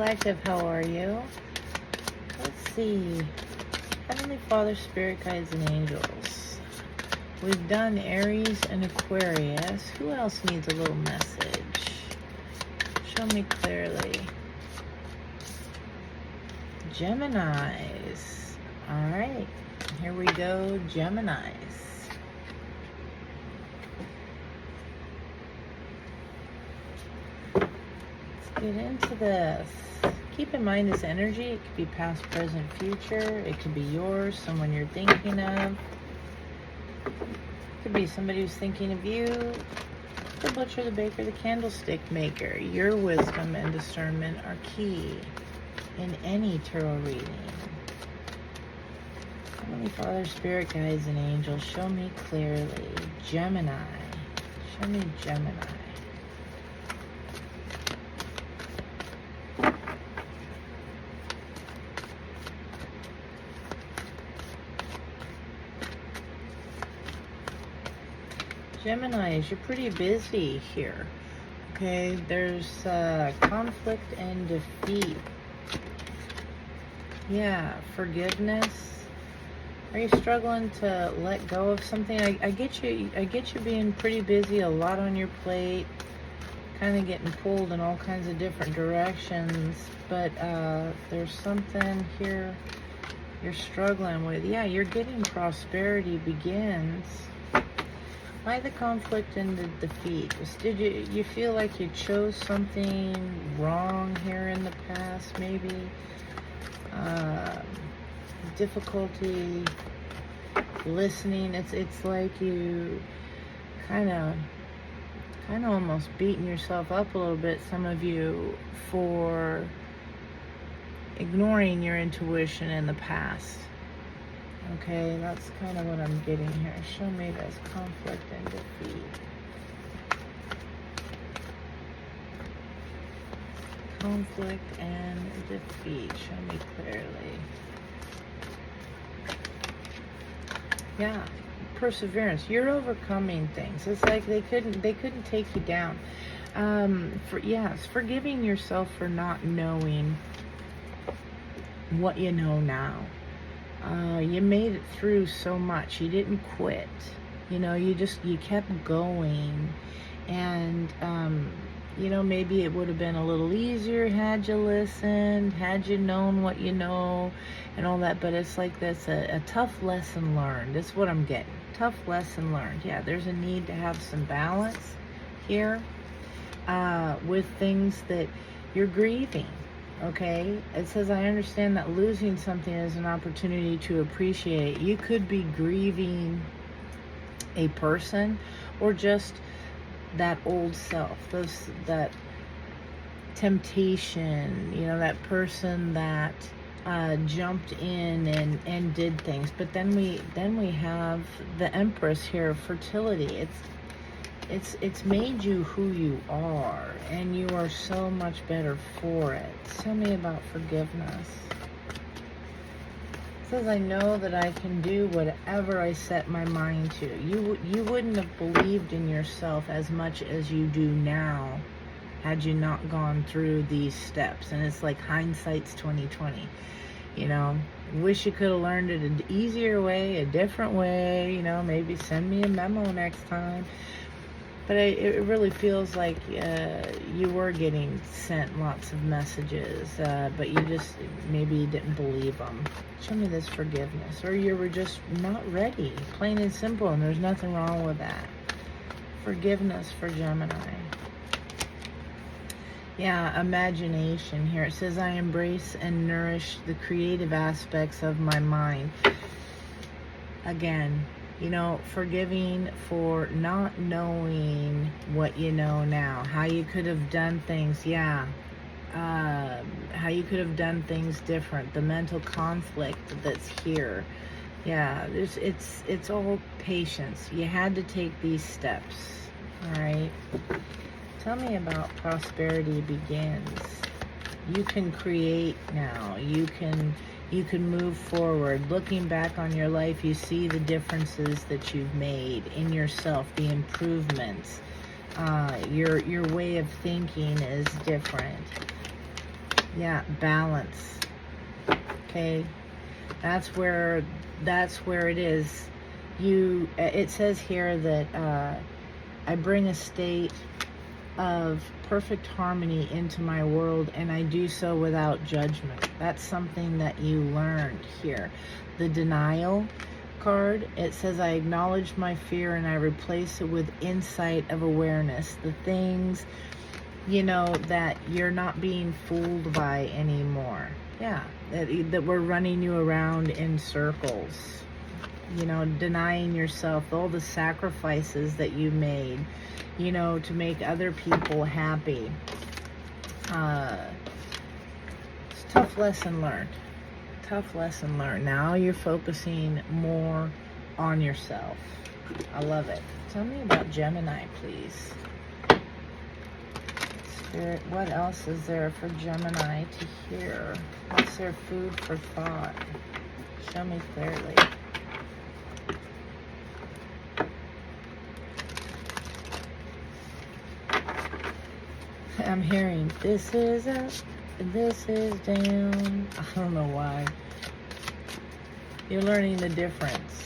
Collective, how are you? Let's see. Heavenly Father, Spirit Guides, and Angels. We've done Aries and Aquarius. Who else needs a little message? Show me clearly. Geminis. All right. Here we go, Geminis. Get into this. Keep in mind this energy. It could be past, present, future. It could be yours, someone you're thinking of. It could be somebody who's thinking of you. The butcher, the baker, the candlestick maker. Your wisdom and discernment are key in any tarot reading. Heavenly Father, Spirit Guides, and Angels, show me clearly. Gemini. Show me Gemini. Geminis, you're pretty busy here. Okay, there's conflict and defeat. Yeah, forgiveness. Are you struggling to let go of something? I get you being pretty busy, a lot on your plate, kind of getting pulled in all kinds of different directions, but there's something here you're struggling with. Yeah, you're getting prosperity begins. Why the conflict and the defeat? Did you feel like you chose something wrong here in the past, maybe? Difficulty listening. It's like you kind of almost beating yourself up a little bit, some of you, for ignoring your intuition in the past. Okay, that's kind of what I'm getting here. Show me this conflict and defeat. Conflict and defeat. Show me clearly. Yeah, perseverance. You're overcoming things. It's like they couldn't take you down. Forgiving yourself for not knowing what you know now. You made it through so much. You didn't quit. You know, you kept going. And, maybe it would have been a little easier had you listened, had you known what you know and all that. But it's like that's a tough lesson learned. That's what I'm getting. Tough lesson learned. Yeah, there's a need to have some balance here with things that you're grieving. Okay, it says, I understand that losing something is an opportunity to appreciate. You could be grieving a person or just that old self, that temptation, that person that jumped in and did things. But then we have the Empress here, fertility. It's made you who you are, and you are so much better for it. Tell me about forgiveness. It says, I know that I can do whatever I set my mind to. You wouldn't have believed in yourself as much as you do now had you not gone through these steps. And it's like hindsight's 20/20. Wish you could have learned it an easier way, a different way. Maybe send me a memo next time. But it really feels like you were getting sent lots of messages, but you just maybe didn't believe them. Show me this forgiveness. Or you were just not ready, plain and simple, and there's nothing wrong with that. Forgiveness for Gemini. Yeah, imagination here. It says, I embrace and nourish the creative aspects of my mind. Again, forgiving for not knowing what you know now. How you could have done things, how you could have done things different. The mental conflict that's here. Yeah, it's all patience. You had to take these steps, all right? Tell me about prosperity begins. You can create now. You can move forward. Looking back on your life, you see the differences that you've made in yourself, the improvements. Your way of thinking is different. Yeah, balance. Okay, that's where it is. It says here that I bring a state of perfect harmony into my world, and I do so without judgment. That's something that you learned here. The denial card, it says, I acknowledge my fear and I replace it with insight of awareness. The things, that you're not being fooled by anymore. Yeah, that we're running you around in circles. Denying yourself, all the sacrifices that you made, to make other people happy. It's a tough lesson learned. Tough lesson learned. Now you're focusing more on yourself. I love it. Tell me about Gemini, please. Spirit, what else is there for Gemini to hear? What's their food for thought? Show me clearly. I'm hearing this is up, this is down. I don't know why. You're learning the difference.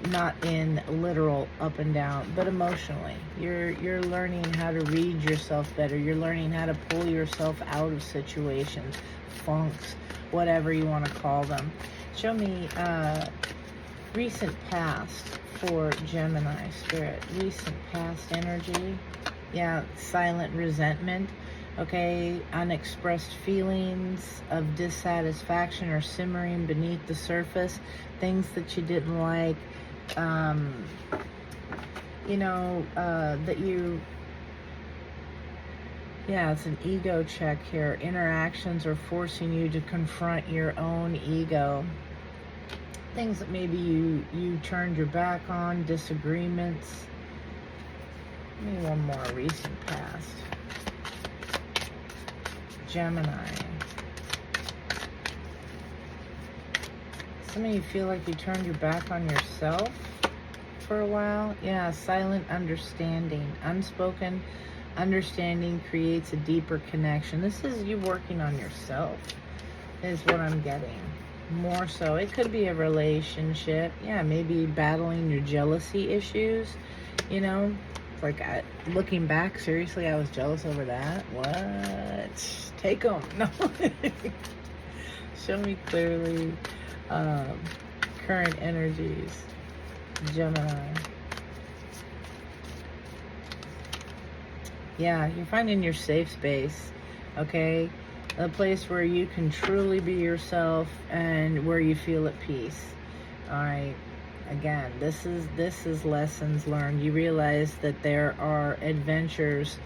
Not in literal up and down, but emotionally. You're learning how to read yourself better. You're learning how to pull yourself out of situations, funks, whatever you want to call them. Show me recent past for Gemini, Spirit. Recent past energy. Yeah, silent resentment. Okay, unexpressed feelings of dissatisfaction are simmering beneath the surface. Things that you didn't like, that you, yeah, it's an ego check here. Interactions are forcing you to confront your own ego. Things that maybe you turned your back on, disagreements. Maybe one more recent past. Gemini. Some of you feel like you turned your back on yourself for a while. Yeah, silent understanding. Unspoken understanding creates a deeper connection. This is you working on yourself, is what I'm getting. More so. It could be a relationship. Yeah, maybe battling your jealousy issues, Like, looking back, seriously, I was jealous over that. What? Take them. No. Show me clearly current energies. Gemini. Yeah, you're finding your safe space, okay? A place where you can truly be yourself and where you feel at peace. All right. Again, this is lessons learned. You realize that there are adventures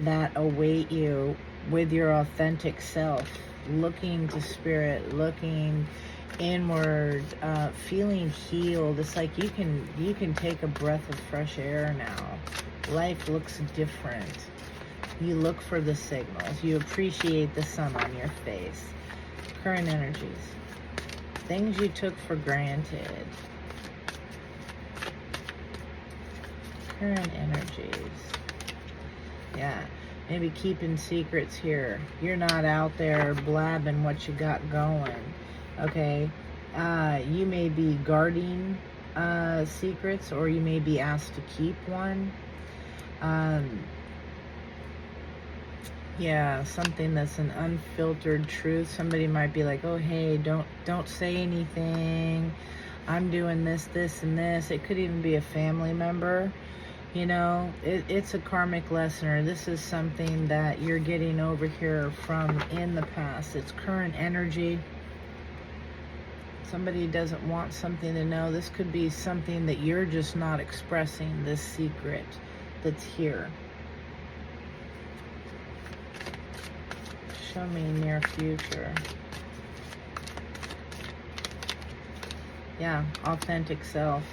that await you with your authentic self, looking to spirit, looking inward, feeling healed. It's like you can take a breath of fresh air now. Life looks different. You look for the signals. You appreciate the sun on your face. Current energies. Things you took for granted. Current energies. Yeah, maybe keeping secrets here. You're not out there blabbing what you got going. Okay, you may be guarding secrets, or you may be asked to keep one. Yeah, something that's an unfiltered truth. Somebody might be like, oh hey, don't say anything, I'm doing this, and this. It could even be a family member. It's a karmic lesson, or this is something that you're getting over here from in the past. It's current energy. Somebody doesn't want something to know. This could be something that you're just not expressing, this secret that's here. Show me near future. Yeah, authentic self.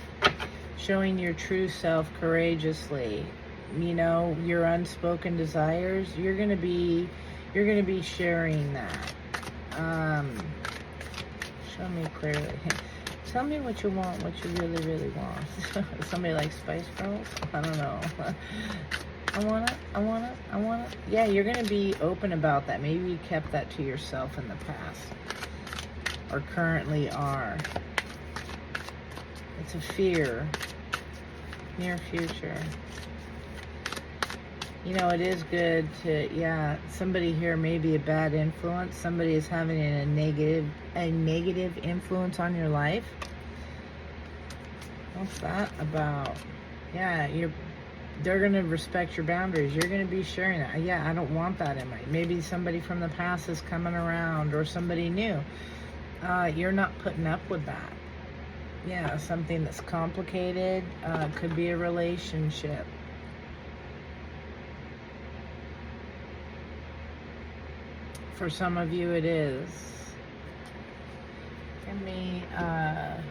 Showing your true self courageously. Your unspoken desires, you're gonna be sharing that. Show me clearly. Tell me what you want, what you really, really want. Somebody like Spice Girls? I don't know. Yeah, you're going to be open about that. Maybe you kept that to yourself in the past, or currently are. It's a fear. Near future. You know, it is good to, yeah, somebody here may be a bad influence. Somebody is having a negative influence on your life. What's that about? Yeah, they're going to respect your boundaries. You're going to be sharing that. Yeah, I don't want that in my, maybe somebody from the past is coming around, or somebody new. You're not putting up with that. Yeah, something that's complicated. Could be a relationship. For some of you, it is. Give me, let's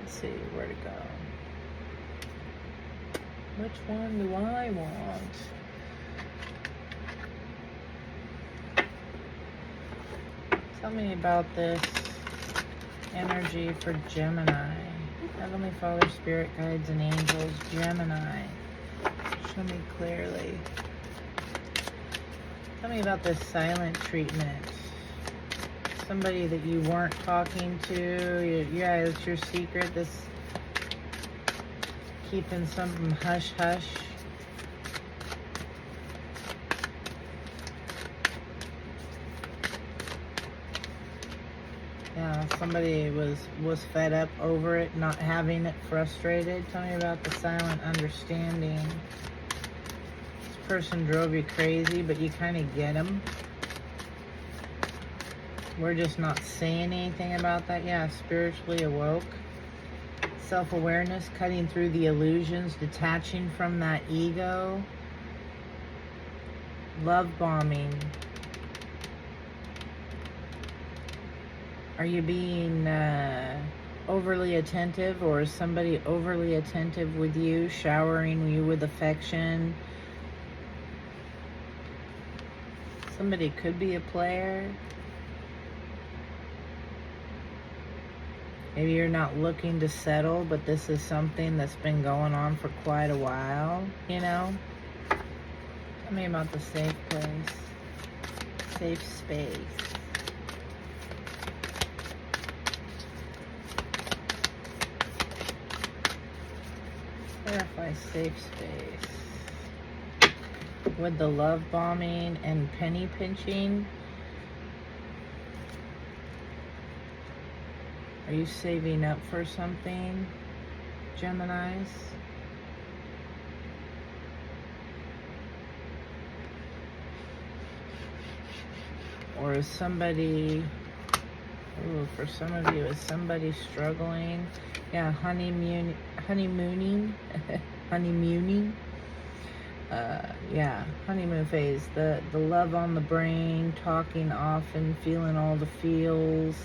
see, where to go. Which one do I want? Tell me about this energy for Gemini. Heavenly Father, Spirit Guides, and Angels. Gemini. Show me clearly. Tell me about this silent treatment. Somebody that you weren't talking to. Yeah, it's your secret. This keeping something hush-hush. Yeah, somebody was fed up over it, not having it, frustrated. Tell me about the silent understanding. This person drove you crazy, but you kind of get them. We're just not saying anything about that. Yeah, spiritually awoke. Self-awareness, cutting through the illusions, detaching from that ego. Love bombing. Are you being overly attentive, or is somebody overly attentive with you, showering you with affection? Somebody could be a player. Maybe you're not looking to settle, but this is something that's been going on for quite a while, you know? Tell me about the safe place, safe space. Clarify safe space. With the love bombing and penny pinching. Are you saving up for something, Geminis? Or is somebody, for some of you, is somebody struggling? Yeah, honeymooning. Honeymooning. Yeah, honeymoon phase. The love on the brain, talking often, feeling all the feels.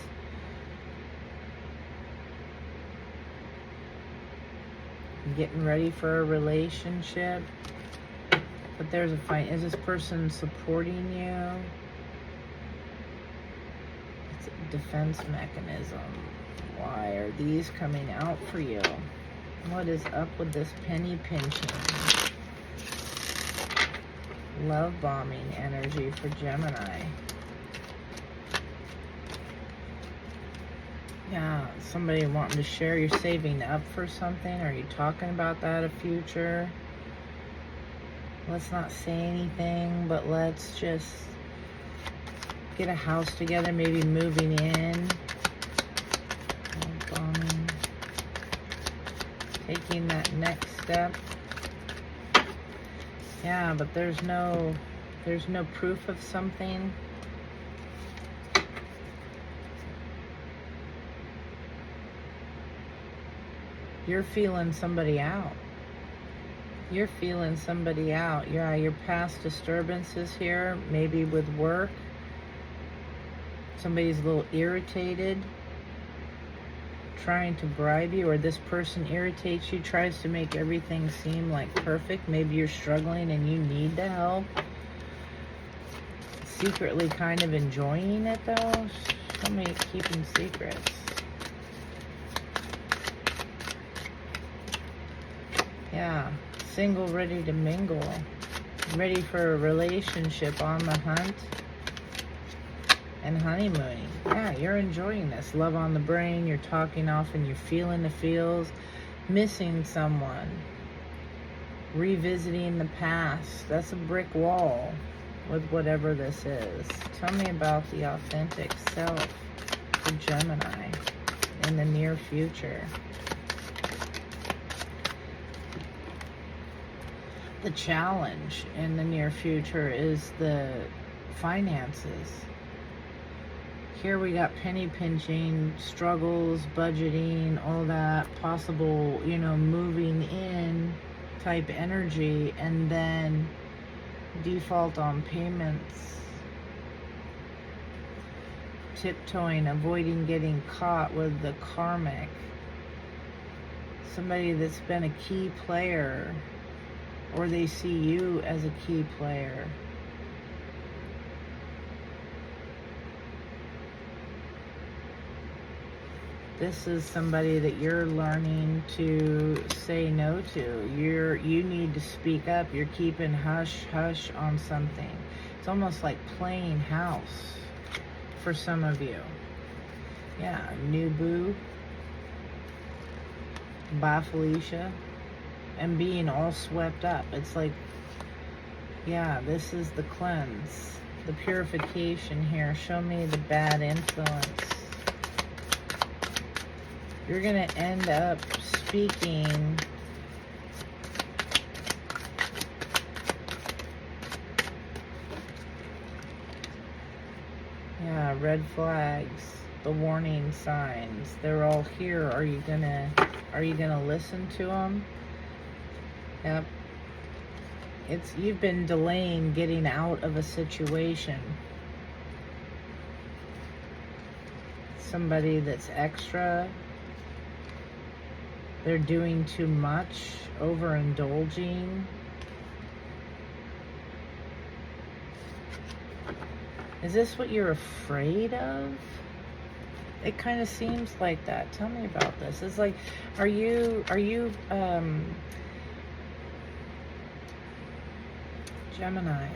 Getting ready for a relationship. But there's a fight. Is this person supporting you? It's a defense mechanism. Why are these coming out for you? What is up with this penny pinching? Love bombing energy for Gemini. Yeah, somebody wanting to share. You're saving up for something. Are you talking about that a future? Let's not say anything, but let's just get a house together, maybe moving in. Taking that next step. Yeah, but there's no proof of something. You're feeling somebody out. You're feeling somebody out. Yeah, your past disturbances here, maybe with work. Somebody's a little irritated, trying to bribe you, or this person irritates you, tries to make everything seem like perfect. Maybe you're struggling and you need the help. Secretly kind of enjoying it though. Somebody keeping secrets. Yeah, Single, ready to mingle. Ready for a relationship, on the hunt. And honeymooning. Yeah, you're enjoying this. Love on the brain. You're talking often. You're feeling the feels. Missing someone. Revisiting the past. That's a brick wall with whatever this is. Tell me about the authentic self for Gemini in the near future. The challenge in the near future is the finances. Here we got penny pinching, struggles, budgeting, all that possible, you know, moving in type energy, and then default on payments. Tiptoeing, avoiding getting caught with the karmic. Somebody that's been a key player, or they see you as a key player. This is somebody that you're learning to say no to. You need to speak up. You're keeping hush hush on something. It's almost like playing house for some of you. Yeah, new boo. Bye, Felicia. And being all swept up. It's like, yeah, this is the cleanse, the purification here. Show me the bad influence. You're going to end up speaking red flags, the warning signs. They're all here. Are you going to listen to them? Yep. You've been delaying getting out of a situation. Somebody that's extra. They're doing too much, overindulging. Is this what you're afraid of? It kind of seems like that. Tell me about this. It's like, are you Geminis,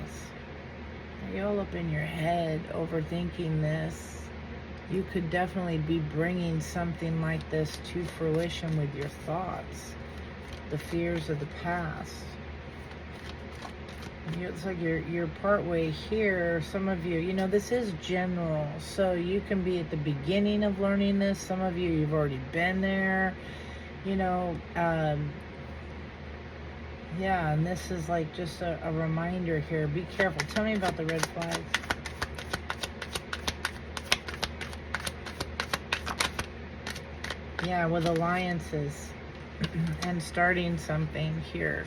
are you all up in your head overthinking this? You could definitely be bringing something like this to fruition with your thoughts, the fears of the past. It's like you're partway here. Some of you, this is general, so you can be at the beginning of learning this. Some of you, you've already been there, yeah, and this is like just a reminder here. Be careful. Tell me about the red flags. Yeah, with alliances and starting something here.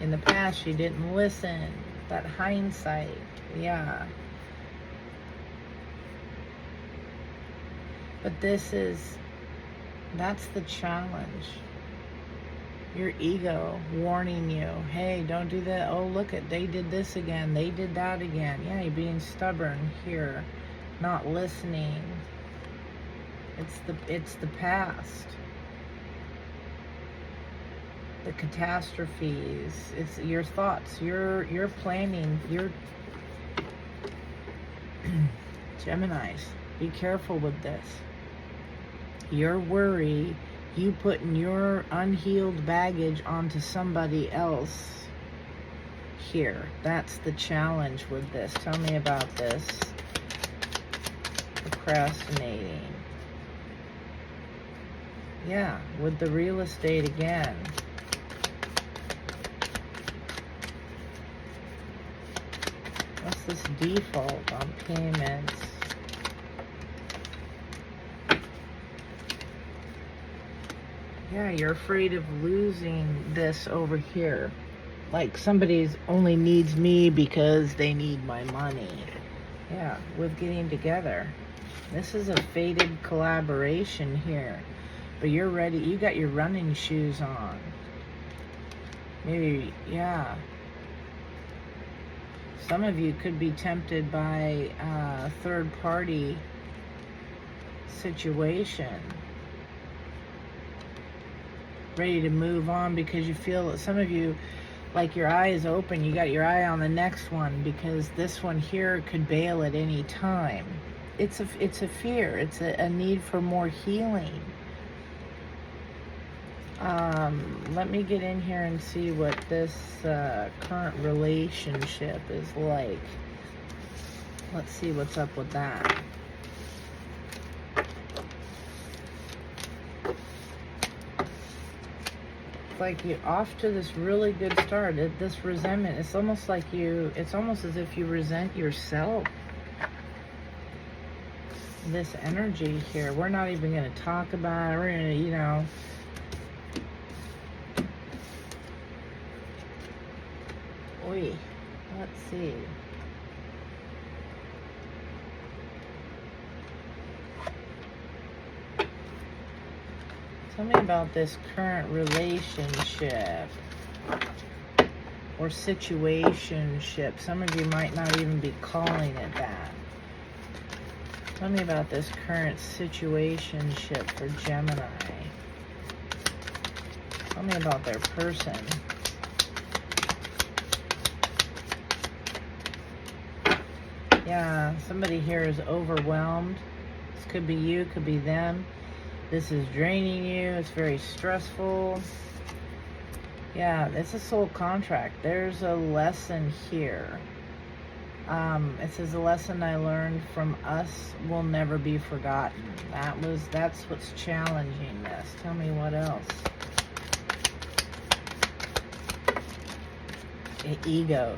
In the past, you didn't listen. That hindsight, yeah. But that's the challenge. Your ego warning you, hey, don't do that. Oh, look they did this again. They did that again. Yeah, you're being stubborn here, not listening. It's the past. The catastrophes. It's your thoughts. You're planning. You're Geminis. Be careful with this. Your worry, you putting your unhealed baggage onto somebody else here. That's the challenge with this. Tell me about this. Procrastinating. Yeah, with the real estate again. What's this default on payments? Yeah, you're afraid of losing this over here. Like somebody's only needs me because they need my money. Yeah, with getting together. This is a fated collaboration here. But you're ready. You got your running shoes on. Maybe, yeah. Some of you could be tempted by a third-party situation. ready to move on, because you feel that some of you, like, your eye is open. You got your eye on the next one, because this one here could bail at any time. It's a fear. It's a need for more healing. Let me get in here and see what this current relationship is like. Let's see what's up with that. It's like you're off to this really good start. This resentment, it's almost like it's almost as if you resent yourself. This energy here, we're not even going to talk about it. We're going to, you know, let's see. Tell me about this current relationship or situationship. Some of you might not even be calling it that. Tell me about this current situationship for Gemini. Tell me about their person. Yeah, somebody here is overwhelmed. This could be you, could be them. This is draining you. It's very stressful. Yeah, it's a soul contract. There's a lesson here. It says, a lesson I learned from us will never be forgotten. That's what's challenging this. Tell me what else. Ego.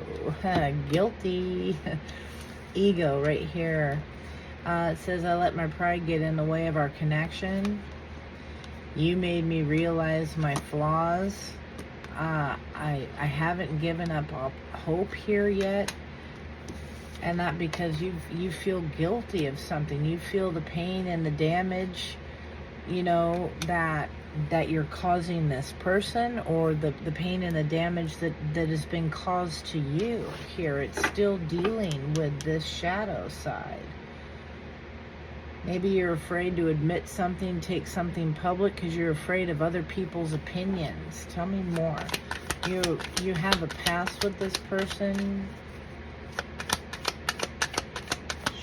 Guilty. Ego right here. It says, I let my pride get in the way of our connection. You made me realize my flaws. I haven't given up hope here yet. And that because you feel guilty of something. You feel the pain and the damage, you know, that you're causing this person, or the pain and the damage that has been caused to you here. It's still dealing with this shadow side. Maybe you're afraid to admit something, take something public, because you're afraid of other people's opinions. Tell me more. You have a past with this person.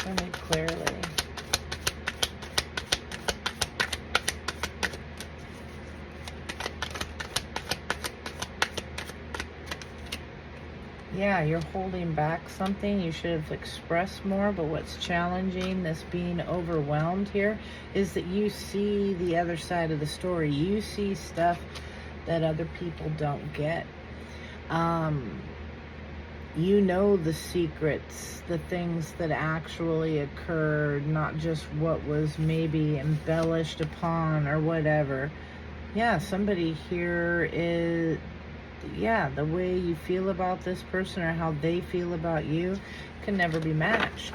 Show me clearly. Yeah, you're holding back something. You should have expressed more, but what's challenging this being overwhelmed here is that you see the other side of the story. You see stuff that other people don't get. You know the secrets, the things that actually occurred, not just what was maybe embellished upon or whatever. Yeah, somebody here is... yeah, the way you feel about this person or how they feel about you can never be matched.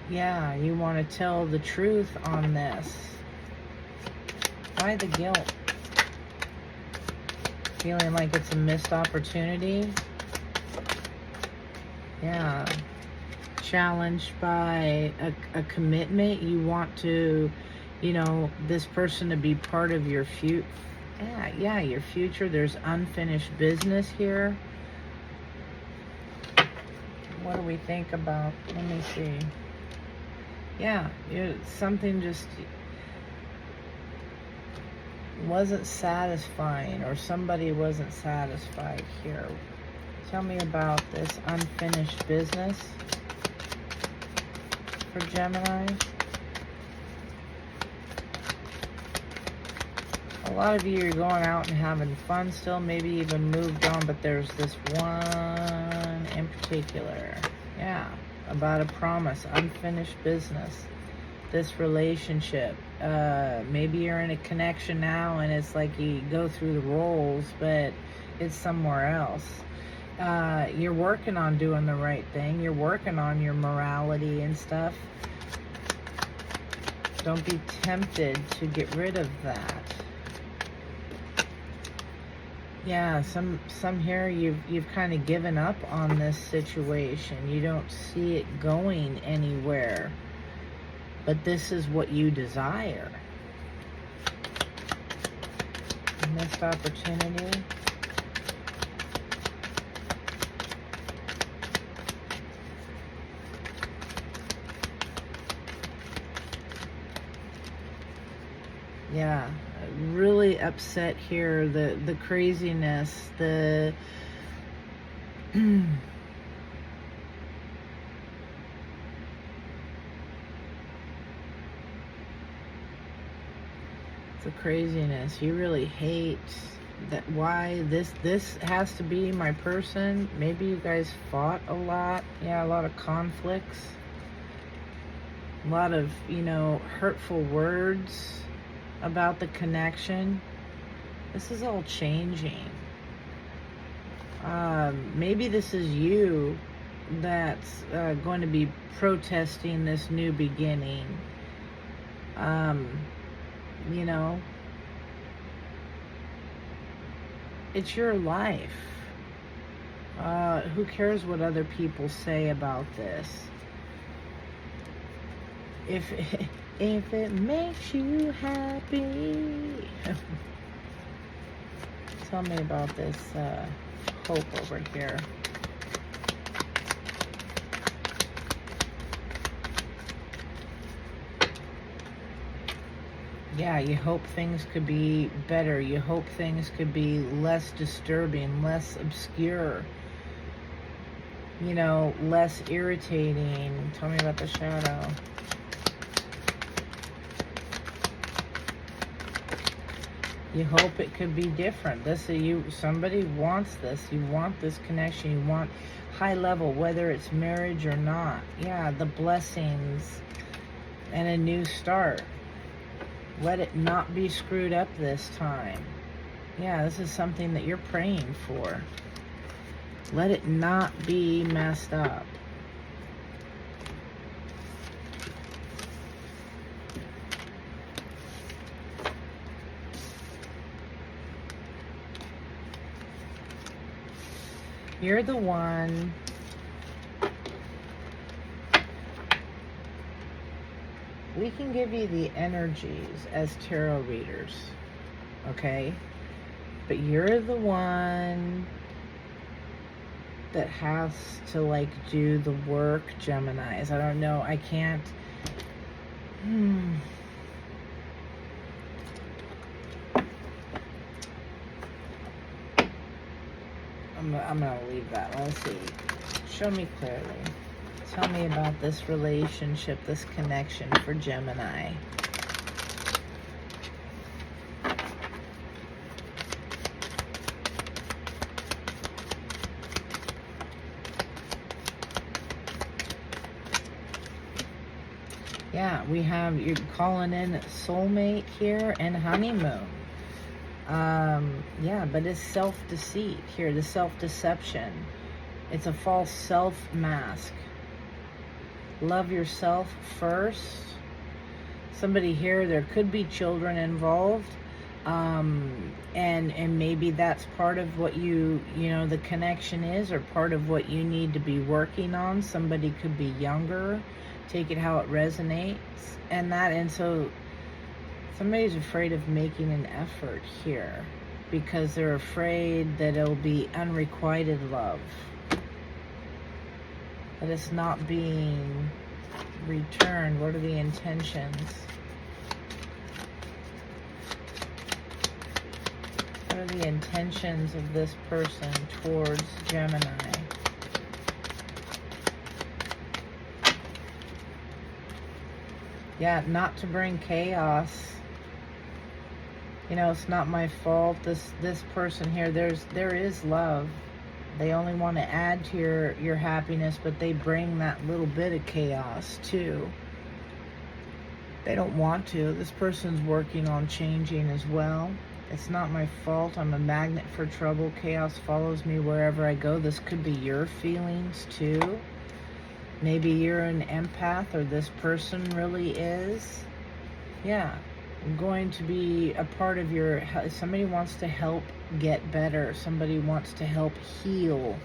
Yeah, you want to tell the truth on this. Why the guilt? Feeling like it's a missed opportunity. Yeah. Challenged by a commitment. You want to, you know, this person to be part of your future. Yeah, your future. There's unfinished business here. What do we think about? Let me see. Yeah, something just wasn't satisfying, or somebody wasn't satisfied here. Tell me about this unfinished business for Gemini. A lot of you are going out and having fun still, maybe even moved on, but there's this one in particular. Yeah, about a promise, unfinished business. This relationship. Maybe you're in a connection now and it's like you go through the roles, but it's somewhere else. You're working on doing the right thing. You're working on your morality and stuff. Don't be tempted to get rid of that. Yeah, some here you've kind of given up on this situation. You don't see it going anywhere. but this is what you desire. Missed opportunity. Yeah, really upset here. The craziness, the the craziness. You really hate that. Why this has to be my person. Maybe you guys fought a lot. Yeah, a lot of conflicts, a lot of, you know, hurtful words about the connection. This is all changing. Maybe this is you that's going to be protesting this new beginning. You know, it's your life. Who cares what other people say about this? If it makes you happy. Tell me about this hope over here. Yeah, you hope things could be better. You hope things could be less disturbing, less obscure, you know, less irritating. Tell me about the shadow. You hope it could be different. Somebody wants this. You want this connection. You want high level, whether it's marriage or not. Yeah, the blessings and a new start. Let it not be screwed up this time. Yeah, this is something that you're praying for. Let it not be messed up. You're the one. We can give you the energies as tarot readers, okay? But you're the one that has to, like, do the work, Geminis. I don't know. I can't. I'm going to leave that. Let's see. Show me clearly. Tell me about this relationship, this connection for Gemini. Yeah, we have, you're calling in soulmate here and honeymoon. Yeah, but it's self-deceit here, the self-deception. It's a false self mask. Love yourself first. Somebody here, there could be children involved. And maybe that's part of what you know, the connection is, or part of what you need to be working on. Somebody could be younger. Take it how it resonates. And so somebody's afraid of making an effort here because they're afraid that it'll be unrequited love, that it's not being returned. What are the intentions? What are the intentions of this person towards Gemini? Yeah, not to bring chaos. You know, it's not my fault. This person here, there is love. They only want to add to your happiness, but they bring that little bit of chaos too. They don't want to. This person's working on changing as well. It's not my fault. I'm a magnet for trouble. Chaos follows me wherever I go. This could be your feelings too. Maybe you're an empath, or this person really is. Yeah, going to be a part of your, somebody wants to help get better. Somebody wants to help heal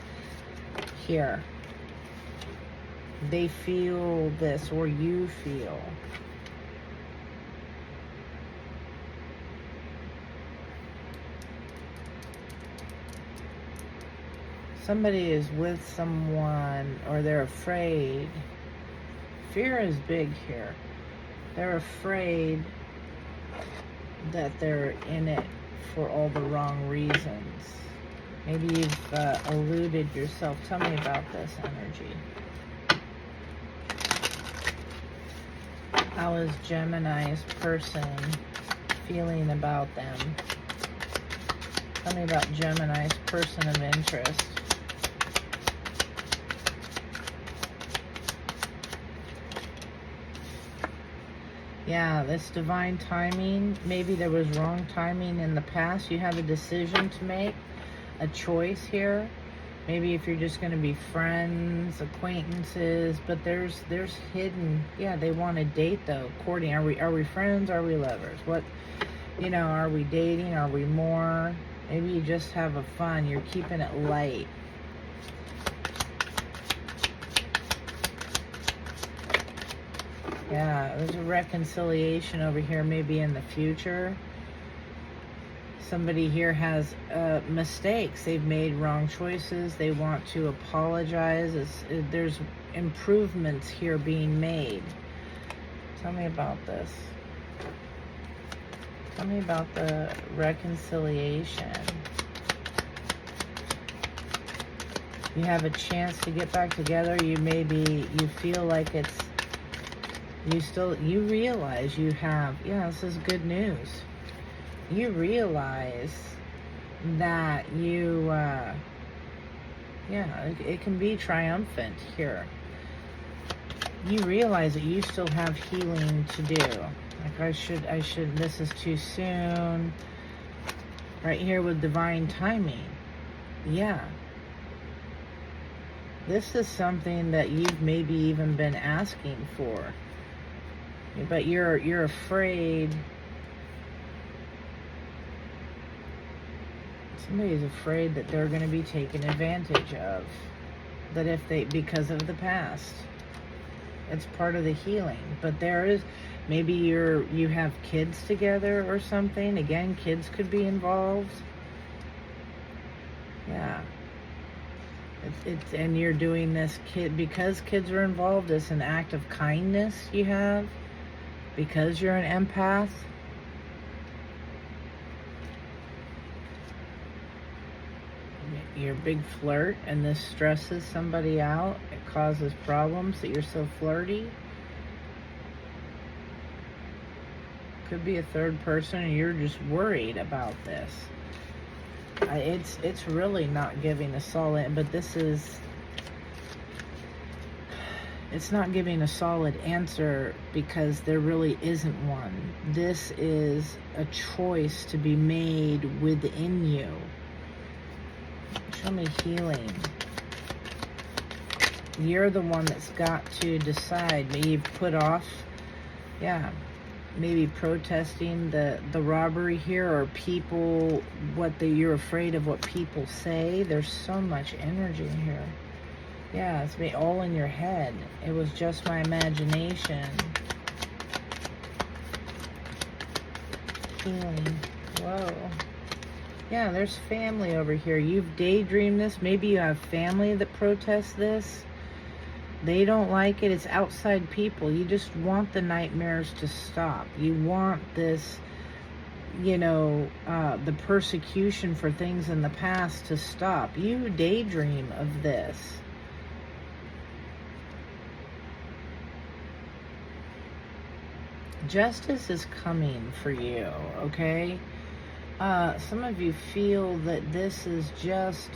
here. They feel this, or you feel. somebody is with someone, or they're afraid. Fear is big here. They're afraid that they're in it for all the wrong reasons. Maybe you've eluded yourself. Tell me about this energy. How is Gemini's person feeling about them? Tell me about Gemini's person of interest. Yeah, this divine timing. Maybe there was wrong timing in the past. You have a decision to make, a choice here. Maybe if you're just going to be friends, acquaintances, but there's hidden. Yeah, they want to date though. Courting. Are we friends? Are we lovers? What? Are we dating? Are we more? Maybe you just have a fun. You're keeping it light. Yeah, there's a reconciliation over here, maybe in the future. Somebody here has mistakes. They've made wrong choices. They want to apologize. There's improvements here being made. Tell me about this. Tell me about the reconciliation. You have a chance to get back together. You feel like it's, you realize you have, this is good news. You realize that it can be triumphant here. You realize that you still have healing to do. Like this is too soon. Right here with divine timing. Yeah. This is something that you've maybe even been asking for. But you're afraid. Somebody's afraid that they're going to be taken advantage of. That because of the past. It's part of the healing. But there is, maybe you have kids together or something. Again, kids could be involved. Yeah. And you're doing this because kids are involved. It's an act of kindness you have. Because you're an empath. You're a big flirt, and this stresses somebody out. It causes problems that you're so flirty. Could be a third person, and you're just worried about this. It's really not giving a solid, but it's not giving a solid answer because there really isn't one. This is a choice to be made within you. Show me healing. You're the one that's got to decide. Maybe you've put off, maybe protesting the robbery here, or people, you're afraid of what people say. There's so much energy here. Yeah, it's all in your head. It was just my imagination. Healing. Whoa. Yeah, there's family over here. You've daydreamed this. Maybe you have family that protests this. They don't like it. It's outside people. You just want the nightmares to stop. You want this, the persecution for things in the past to stop. You daydream of this. Justice is coming for you, okay? Some of you feel that this is just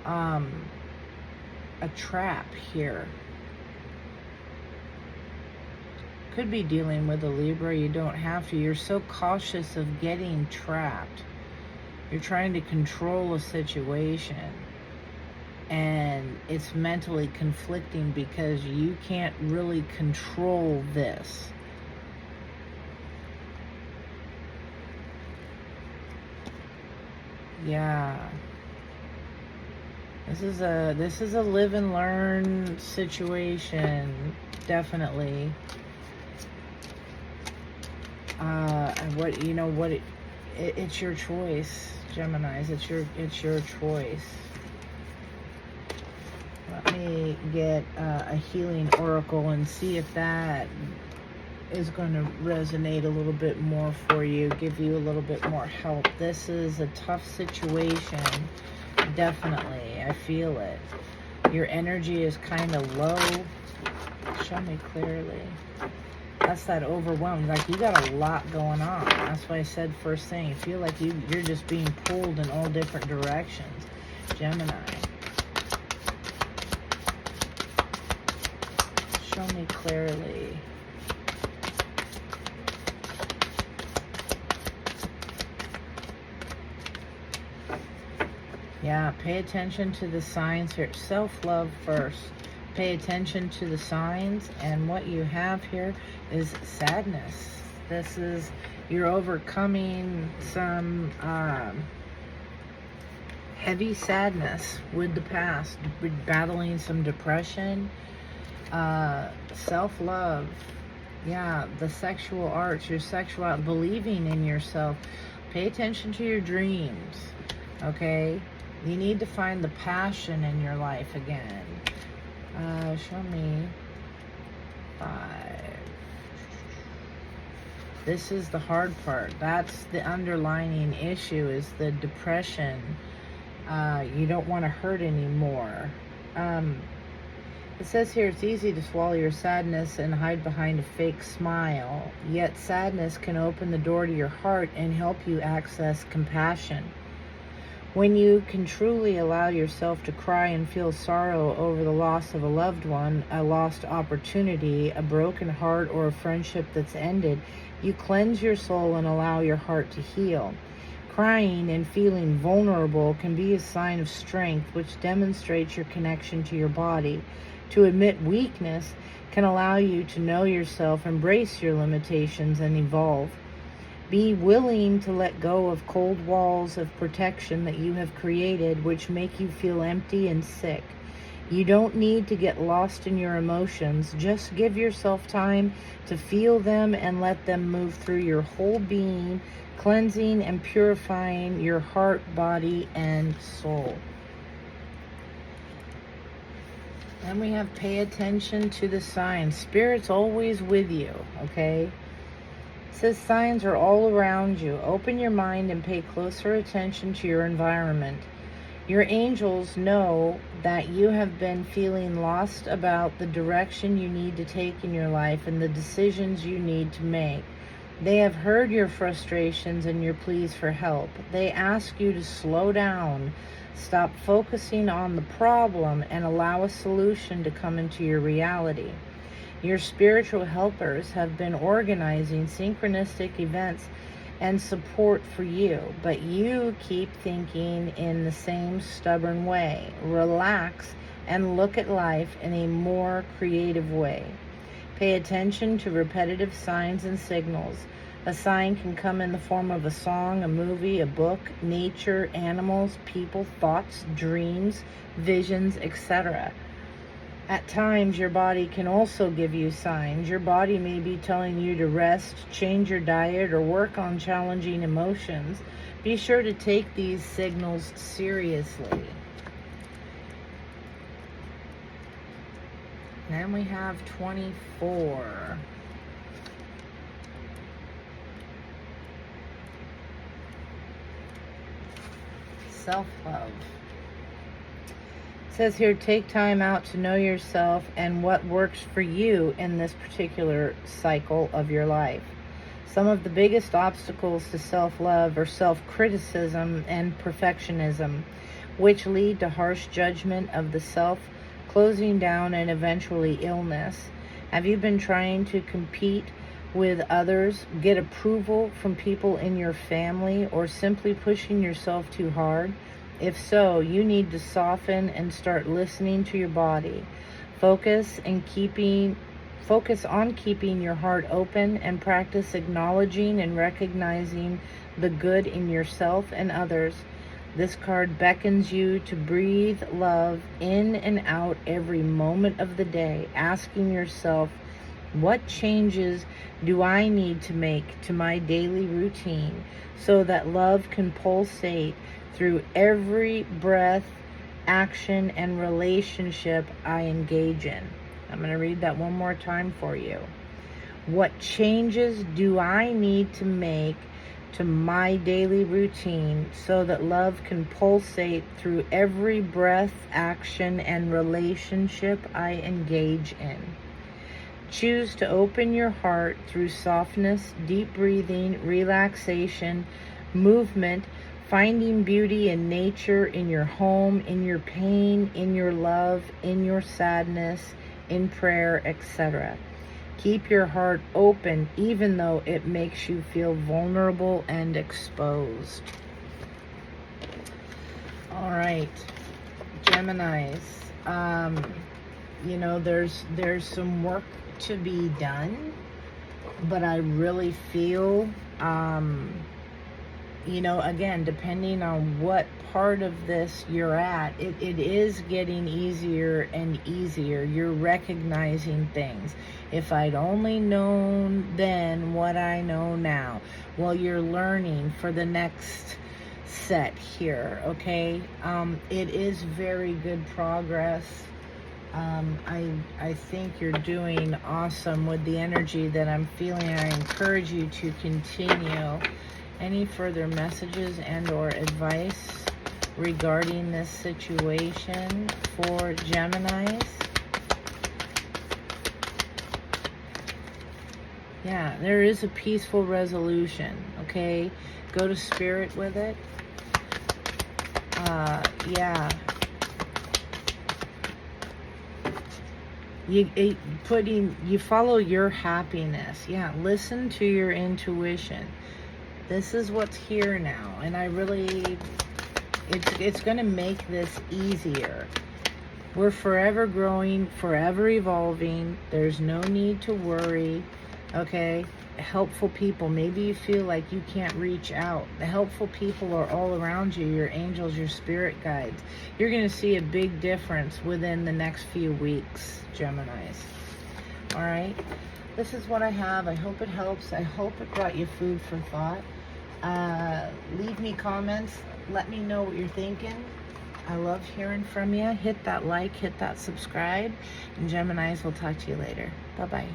a trap here. Could be dealing with a Libra. You don't have to. You're so cautious of getting trapped. You're trying to control a situation. And it's mentally conflicting because you can't really control this. Yeah. This is a live and learn situation, definitely. It's your choice, Geminis. It's your choice. Let me get a healing oracle and see if that is going to resonate a little bit more for you, give you a little bit more help. This is a tough situation. Definitely. I feel it. Your energy is kind of low. Show me clearly. That's that overwhelmed. Like, you got a lot going on. That's why I said first thing. You feel like you're just being pulled in all different directions. Gemini. Show me clearly. Yeah, pay attention to the signs here. Self-love first. Pay attention to the signs, and what you have here is sadness. This is, you're overcoming some heavy sadness with the past, battling some depression, self-love. Yeah, the sexual arts, your sexual, believing in yourself. Pay attention to your dreams, okay? You need to find the passion in your life again. Show me 5. This is the hard part. That's the underlying issue, is the depression. You don't want to hurt anymore. It says here, it's easy to swallow your sadness and hide behind a fake smile. Yet sadness can open the door to your heart and help you access compassion. When you can truly allow yourself to cry and feel sorrow over the loss of a loved one, a lost opportunity, a broken heart, or a friendship that's ended, you cleanse your soul and allow your heart to heal. Crying and feeling vulnerable can be a sign of strength, which demonstrates your connection to your body. To admit weakness can allow you to know yourself, embrace your limitations, and evolve. Be willing to let go of cold walls of protection that you have created, which make you feel empty and sick. You don't need to get lost in your emotions. Just give yourself time to feel them and let them move through your whole being, cleansing and purifying your heart, body, and soul. Then we have pay attention to the signs. Spirit's always with you, okay? It says signs are all around you. Open your mind and pay closer attention to your environment. Your angels know that you have been feeling lost about the direction you need to take in your life and the decisions you need to make. They have heard your frustrations and your pleas for help. They ask you to slow down, stop focusing on the problem, and allow a solution to come into your reality. Your spiritual helpers have been organizing synchronistic events and support for you, but you keep thinking in the same stubborn way. Relax and look at life in a more creative way. Pay attention to repetitive signs and signals. A sign can come in the form of a song, a movie, a book, nature, animals, people, thoughts, dreams, visions, etc. At times, your body can also give you signs. Your body may be telling you to rest, change your diet, or work on challenging emotions. Be sure to take these signals seriously. Then we have 24. Self-love. It says here, take time out to know yourself and what works for you in this particular cycle of your life. Some of the biggest obstacles to self-love are self-criticism and perfectionism, which lead to harsh judgment of the self, closing down, and eventually illness. Have you been trying to compete with others, get approval from people in your family, or simply pushing yourself too hard? If so, you need to soften and start listening to your body. Focus on keeping your heart open and practice acknowledging and recognizing the good in yourself and others. This card beckons you to breathe love in and out every moment of the day, asking yourself, what changes do I need to make to my daily routine so that love can pulsate through every breath action, and relationship I engage in. I'm going to read that one more time for you. What changes do I need to make to my daily routine so that love can pulsate through every breath, action, and relationship I engage in? Choose to open your heart through softness, deep breathing, relaxation, movement, finding beauty in nature, in your home, in your pain, in your love, in your sadness, in prayer, etc. Keep your heart open even though it makes you feel vulnerable and exposed. All right, Geminis. You know, there's some work to be done, but I really feel, you know, again, depending on what part of this you're at, it is getting easier and easier. You're recognizing things. If I'd only known then what I know now. Well, you're learning for the next set here, okay? It is very good progress. I think you're doing awesome with the energy that I'm feeling. I encourage you to continue. Any further messages and or advice regarding this situation for Geminis? Yeah, there is a peaceful resolution, okay? Go to spirit with it. Yeah. You follow your happiness. Yeah, listen to your intuition. This is what's here now, and I really, it's going to make this easier. We're forever growing, forever evolving. There's no need to worry, okay? Helpful people, maybe you feel like you can't reach out. The helpful people are all around you, your angels, your spirit guides. You're going to see a big difference within the next few weeks, Geminis. All right? This is what I have. I hope it helps. I hope it brought you food for thought. Leave me comments. Let me know what you're thinking. I love hearing from you. Hit that like, hit that subscribe. And Geminis, we'll talk to you later. Bye-bye.